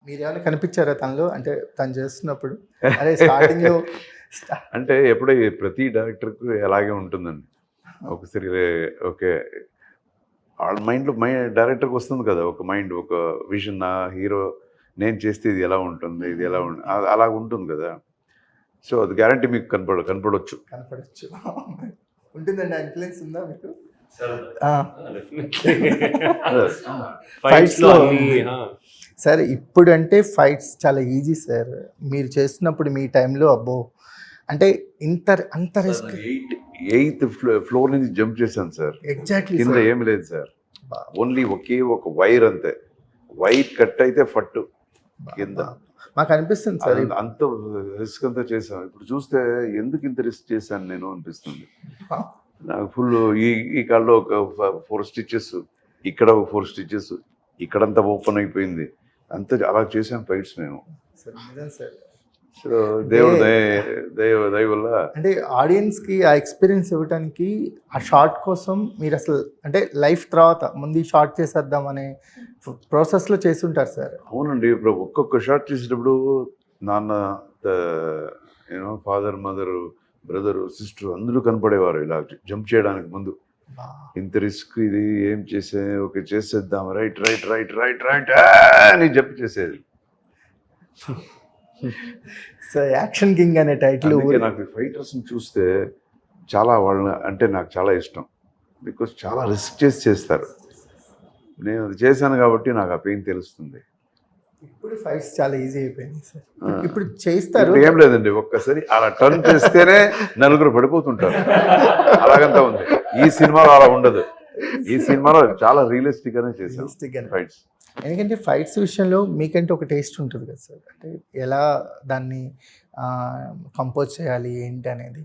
మీరేమైనా కనిపించారా తనలో? అంటే తను చేస్తున్నప్పుడు? అరే స్టార్టింగ్‌లో అంటే ఎప్పుడో ప్రతి డైరెక్టర్‌కి అలాగే ఉంటుందండి. ఒకసారి ఓకే. వాళ్ళ డైరెక్టర్‌కి వస్తుంది కదా! ఒక మైండ్, ఒక విజన్. నా హీరో నేను చేస్తే ఇది ఎలా ఉంటుంది? ఇది ఎలా అలాగ ఉంటుంది కదా! సో, అది గ్యారంటీ మీకు కనపడొచ్చు. కనపడొచ్చు. ఉంటుందండి. ఆ ఇన్‌ఫ్లూయెన్స్ ఉందా మీకు? ఆ! ఫైట్స్‌లో అన్నీ సార్ ఇప్పుడంటే ఫైట్స్ చాలా ఈజీ సార్. మీరు చేస్తున్నప్పుడు మీ టైంలో అబ్బో! అంటే అంత రిస్క్. ఎయిత్ ఫ్లోర్ నుంచి జంప్ చేశాను సార్. ఎగ్జాక్ట్‌లీ కింద సార్. ఏమి లేదు సార్. ఓన్లీ ఒకే ఒక వైర్ అంతే. వైర్ కట్ అయితే ఫట్టు కింద. మాకు అనిపిస్తుంది సార్. అంత రిస్క్ అంతా చేశాను. ఇప్పుడు చూస్తే ఎందుకు ఇంత రిస్క్ చేశాను నేను అనిపిస్తుంది. నాకు ఫుల్ ఈ కాల్లో ఒక 4 స్టిచెస్, ఇక్కడ ఒక 4 స్టిచెస్, ఇక్కడంతా ఓపెన్ అయిపోయింది. అంత అలా చేశాను ఫైట్స్ నేను. నిజం సార్. సో దేవుడు దయ వల్ల అంటే ఆడియన్స్‌కి ఆ ఎక్స్‌పీరియన్స్ ఇవ్వటానికి ఆ షార్ట్ కోసం మీరు అసలు అంటే లైఫ్ తర్వాత ముందు ఈ షార్ట్ చేసేద్దాం అనే ప్రాసెస్‌లో చేసుంటారు సార్. అవునండి. ఇప్పుడు ఒక్కొక్క షాట్ చేసేటప్పుడు నాన్న, ఫాదర్, మదర్, బ్రదరు, సిస్టర్ అందరూ కనపడేవారు ఇలా జంప్ చేయడానికి ముందు. ఇంత రిస్క్ ఇది ఏం ఓకే చేసేద్దాం, right right right right right అని జంప్ చేసేది. సో యాక్షన్ కింగ్ అనే టైటిల్. నాకు ఫైటర్స్ని చూస్తే చాలా వాళ్ళని అంటే నాకు చాలా ఇష్టం. బికాస్ చాలా రిస్క్ చేస్తారు. నేను అది చేశాను కాబట్టి నాకు ఆ పెయిన్ తెలుస్తుంది. ఇప్పుడు ఫైట్స్ చాలా ఈజీ అయిపోయింది సార్. ఇప్పుడు చేస్తారు. ఏం లేదండి, ఒక్కసారి అలా టర్న్ చేస్తేనే నలుగురు పడిపోతుంటారు. అలాగంతా ఉంది. ఈ సినిమాలో అలా ఉండదు. ఈ సినిమాలో చాలా రియలిస్టిక్ గానే చేశాను ఫైట్స్. ఎందుకంటే ఫైట్స్ విషయంలో మీకంటే ఒక టేస్ట్ ఉంటుంది కదా సార్. అంటే ఎలా దాన్ని కంపోజ్ చేయాలి ఏంటి అనేది.